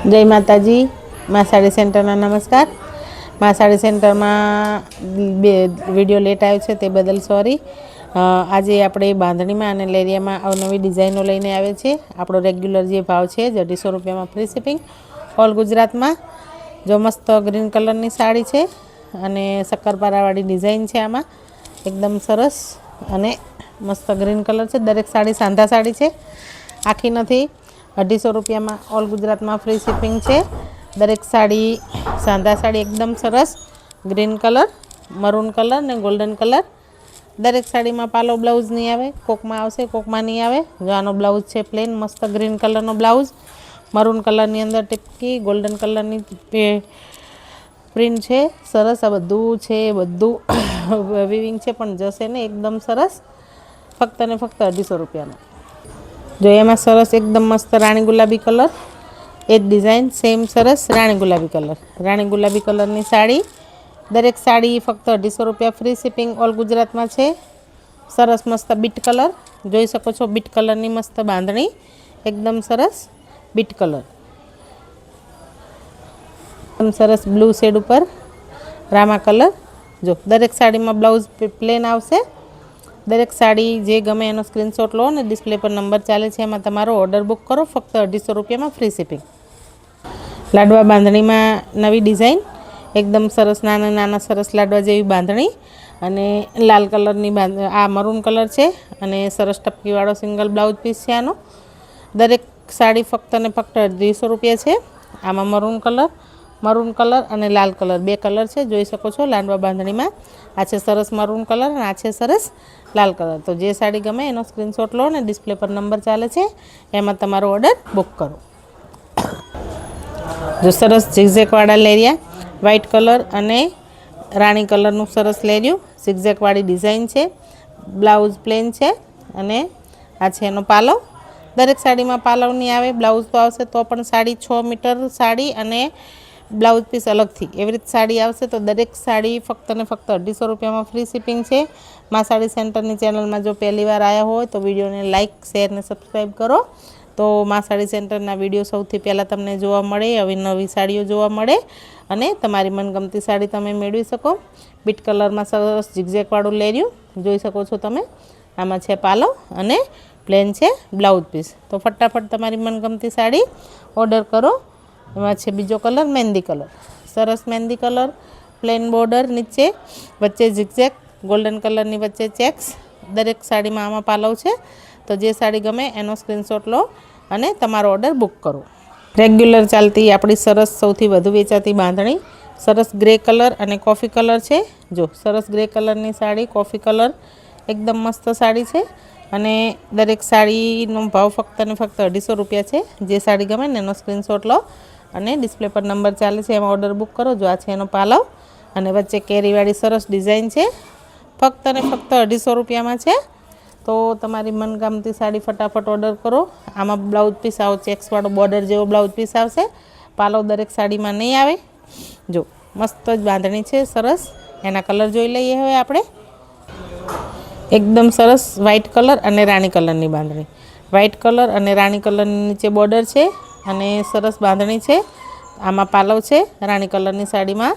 जय माताजी। मां साड़ी सेंटरना नमस्कार। मां साड़ी सेंटर में विडियो लेट आयो छे ते बदल सॉरी। आज आपणे बांधणी में अने लेरिया में अवनवी डिजाइनों लईने आवे छे। आपणो रेग्युलर जे भाव छे 250 रुपया में फ्री शिपिंग ऑल गुजरात में। जो मस्त ग्रीन कलर नी साड़ी छे अने शक्करपारावाड़ी डिजाइन छे। आमां एकदम सरस अने मस्त ग्रीन कलर छे। दरेक साड़ी सांधा साड़ी छे, आखी नथी। 250 रुपया में ऑल गुजरात में फ्री शिपिंग है। दरेक साड़ी सांधा साड़ी एकदम सरस ग्रीन कलर, मरून कलर ने गोल्डन कलर। दरेक साड़ी में पालो ब्लाउज नहीं आवे, कोक में आवशे कोक में नहीं आवे। जो आनो ब्लाउज है प्लेन मस्त ग्रीन कलर नो ब्लाउज, मरून कलर नी अंदर टिपकी गोल्डन कलर नी प्रिंट है। सरस आ बधु है, बधु वीविंग है पण जशे ने एकदम सरस। फक्त ने फक्त 250 रुपया में। जो एमां सरस एकदम मस्त राणी गुलाबी कलर, ए डिजाइन सेम सरस राणी गुलाबी कलर। राणी गुलाबी कलर नी साड़ी, दरेक साड़ी फक्त 250 रुपया फ्री शिपिंग ऑल गुजरात में है। सरस मस्त बीट कलर जोई सको छो। बीट कलर नी मस्त बांधणी एकदम सरस बीट कलर, एकदम सरस ब्लू शेड पर रामा कलर। जो दरेक साड़ी में ब्लाउज प्लेन आवशे। दरेक साड़ी जे गमे एनो स्क्रीनशॉट लो ने डिस्प्ले पर नंबर चाले छे एमां तमारो ऑर्डर बुक करो। फक्त 250 रुपया में फ्री शिपिंग। लाडवा बांधणी में नवी डिजाइन एकदम सरस नाना नाना सरस लाडवा जेवी बांधणी अने लाल कलर नी आ मरून कलर छे अने सरस टपकी वाळो सिंगल ब्लाउज पीस छे आनो। दरेक साड़ी फक्त ने फक्त 250 रुपया छे। आमां मरून कलर अने लाल कलर बे कलर छे, जोई सको छो। लाडवा बांधणी में आ छे सरस मरून कलर अने आ छे सरस लाल कलर। तो जे साड़ी गमे एनो स्क्रीनशॉट लो ने डिस्प्ले पर नंबर चाले छे एमां तमारो ऑर्डर बुक करो। जो सरस झिगझेक वाळा लेरिया व्हाइट कलर अने राणी कलर नु सरस लेरियो झिगझेक वाળી डिजाइन छे। ब्लाउज प्लेन छे अने आ छे एनो पालो। दरेक साड़ी में पालव नहीं आवे, ब्लाउज तो आवशे तो पण साड़ी 6 मीटर साड़ी अने ब्लाउज पीस अलग थी एवी रीते साड़ी आवशे। तो दरेक साड़ी फक्त ने फक्त 250 रुपया में फ्री शिपिंग है। मां साड़ी सेंटर नी चेनल में जो पहली बार आया हो तो वीडियो ने लाइक शेर ने सब्सक्राइब करो। तो मां साड़ी सेंटर ना वीडियो सौथी पहला तमने जोवा मळे, अवी नवी साड़ीओ जोवा मळे अने तमारी मनगमती साड़ी तमे मेळवी सको। बीट कलर में सरस झिगझेक वाळुं लेरियो जोई सको छो तमे। आमां छे पालो अने प्लेन छे ब्लाउज पीस। तो फटाफट तमारी मनगमती साड़ी ऑर्डर करो। एमां छे बीजो कलर मेहंदी कलर, सरस मेहंदी कलर प्लेन बॉर्डर नीचे वच्चे झिगझेक गोल्डन कलर नी वच्चे चेक्स। दरेक साड़ी में आमां पालव छे। तो जे साड़ी गमे एनो स्क्रीनशॉट लो अने तमारो ऑर्डर बुक करो। रेग्युलर चालती आपणी सरस सौथी वधु वेचाती बांधणी सरस ग्रे कलर अने कॉफी कलर छे। जो सरस ग्रे कलर नी साड़ी कॉफी कलर एकदम मस्त साड़ी छे अने दरेक साड़ीनो भाव फक्त ने फक्त 250 रुपया छे। जे साड़ी गमे ने एनो स्क्रीनशॉट लो अने डिस्प्ले पर नंबर चाले छे एमां ऑर्डर बुक करो। जो आ छे एनो पालव अने वच्चे केरीवाड़ी सरस डिजाइन छे। फक्त ने फक्त 250 रुपया में छे। तो तमारी मनगमती साड़ी फटाफट ऑर्डर करो। आमां ब्लाउज पीस आवो चेक्स वाळो बॉर्डर जेवो ब्लाउज पीस आवशे। पालव दरेक साड़ी में नहीं आवे। जो मस्त ज बांधणी छे सरस। एना कलर जोई लईए हवे आपणे। एकदम सरस व्हाइट कलर अने राणी कलर नी बांधणी। व्हाइट कलर अने राणी कलर नीचे बॉर्डर छे अने सरस बांधणी छे। आमां पालव छे राणी कलर नी साड़ी में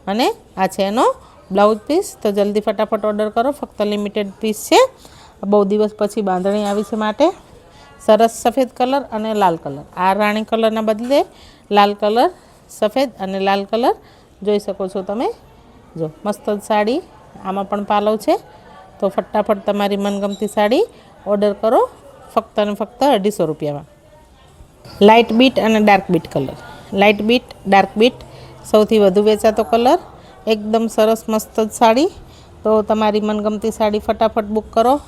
अने आ छे एनो ब्लाउज पीस। तो जल्दी फटाफट ऑर्डर करो। फक्त लिमिटेड पीस छे। बहु दिवस पछी बांधणी आवी छे माटे। सरस सफेद कलर अने लाल कलर। आ राणी कलरना बदले लाल कलर सफेद अने लाल कलर जोई सको छो तमे। जो मस्त साड़ी आमां पण पालव छे। तो फटाफट तमारी मनगमती साड़ी ऑर्डर करो। फक्त ने फक्त 250 रुपया में। लाइट बीट अने dark beet colour. Light beet dark beet सौथी वधु वेचातो कलर। एकदम सरस मस्त साड़ी। तो तमारी मनगमती साड़ी फटाफट बुक करो।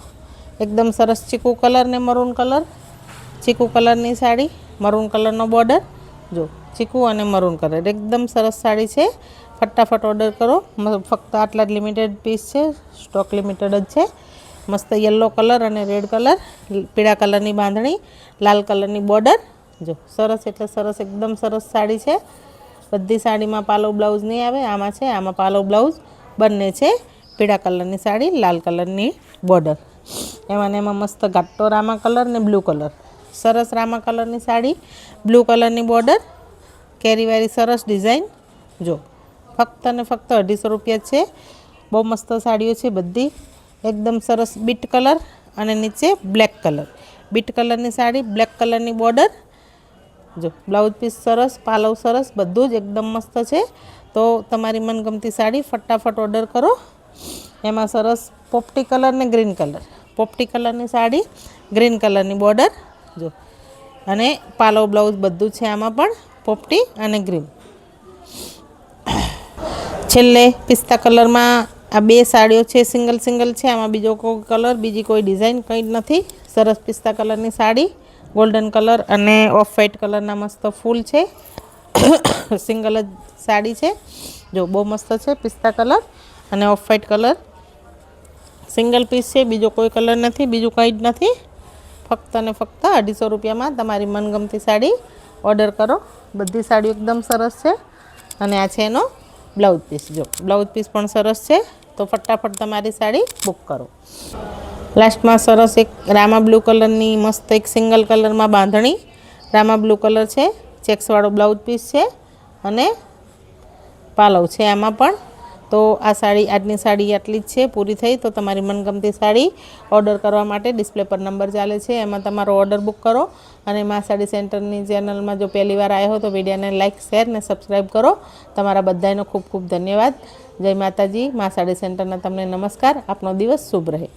एकदम सरस चीकू कलर ने मरून कलर। चीकू कलर नी साड़ी मरून कलर नो बॉर्डर। जो चीकू अने मरून कलर एकदम सरस साड़ी छे। फटाफट ऑर्डर करो। फक्त आटला ज लिमिटेड पीस छे। स्टॉक लिमिटेड ज छे। मस्त येलो कलर अने रेड कलर पीड़ा कलर नी बांधणी लाल कलर नी बॉर्डर। जो सरस एटले सरस एकदम सरस साड़ी छे। बधी साड़ी में पालो ब्लाउज नहीं आवे। आमां छे आमां पालो ब्लाउज बंने छे। पीड़ा कलर नी साड़ी लाल कलर नी बॉर्डर। एमां ने एमां मस्त घाटो रामा कलर ने ब्लू कलर। सरस रामा कलर नी साड़ी ब्लू कलर नी बॉर्डर કેરીવાળી સરસ ડિઝાઇન જો ફક્ત ને ફક્ત 250 રૂપિયા છે. બહુ મસ્ત સાડીઓ છે બધી, એકદમ સરસ બીટ કલર અને નીચે બ્લેક કલર. બીટ કલરની સાડી, બ્લેક કલરની બોર્ડર. જો બ્લાઉઝ પીસ સરસ, પાલવ સરસ, બધું જ એકદમ મસ્ત છે. તો તમારી મનગમતી સાડી ફટાફટ ઓર્ડર કરો. એમાં સરસ પોપટી કલર ને ગ્રીન કલર, પોપટી કલરની સાડી, ગ્રીન કલરની બોર્ડર જો, અને પાલવ બ્લાઉઝ બધું છે આમાં પણ પોપટી અને ગ્રીન. છેલ્લે પિસ્તા કલરમાં આ બે સાડીઓ છે, સિંગલ સિંગલ છે. આમાં બીજો કોઈ કલર, બીજી કોઈ ડિઝાઇન કંઈ જ નથી. સરસ પિસ્તા કલરની સાડી, ગોલ્ડન કલર અને ઓફ વ્હાઈટ કલરના મસ્ત ફૂલ છે. સિંગલ જ સાડી છે જો, બહુ મસ્ત છે. પિસ્તા કલર અને off white colour single piece છે, બીજો કોઈ કલર નથી, બીજું કંઈ જ નથી. ફક્ત ને ફક્ત 250 રૂપિયામાં તમારી મનગમતી સાડી ઓર્ડર કરો. બધી સાડીઓ એકદમ સરસ છે. અને આ છે એનો બ્લાઉઝ પીસ. જો બ્લાઉઝ પીસ પણ સરસ છે. તો ફટાફટ તમારી સાડી બુક કરો. લાસ્ટમાં સરસ એક રામા બ્લુ કલરની મસ્ત એક સિંગલ કલરમાં બાંધણી, રામા બ્લુ કલર છે, ચેક્સવાળો બ્લાઉઝ પીસ છે અને પાલવ છે આમાં પણ. તો આ સાડી, આજની સાડી આટલી જ છે, પૂરી થઈ. તો તમારી મનગમતી સાડી ઓર્ડર કરવા માટે ડિસ્પ્લે પર નંબર ચાલે છે, એમાં તમારો ઓર્ડર બુક કરો. અને મા સાડી સેન્ટરની ચેનલમાં જો પહેલી વાર આવ્યા હો તો વિડીયોને લાઇક, શેર ને સબસ્ક્રાઈબ કરો. તમારા બધાનો ખૂબ ખૂબ ધન્યવાદ. જય માતાજી. મા સાડી સેન્ટરના તમને નમસ્કાર. આપનો દિવસ શુભ રહે.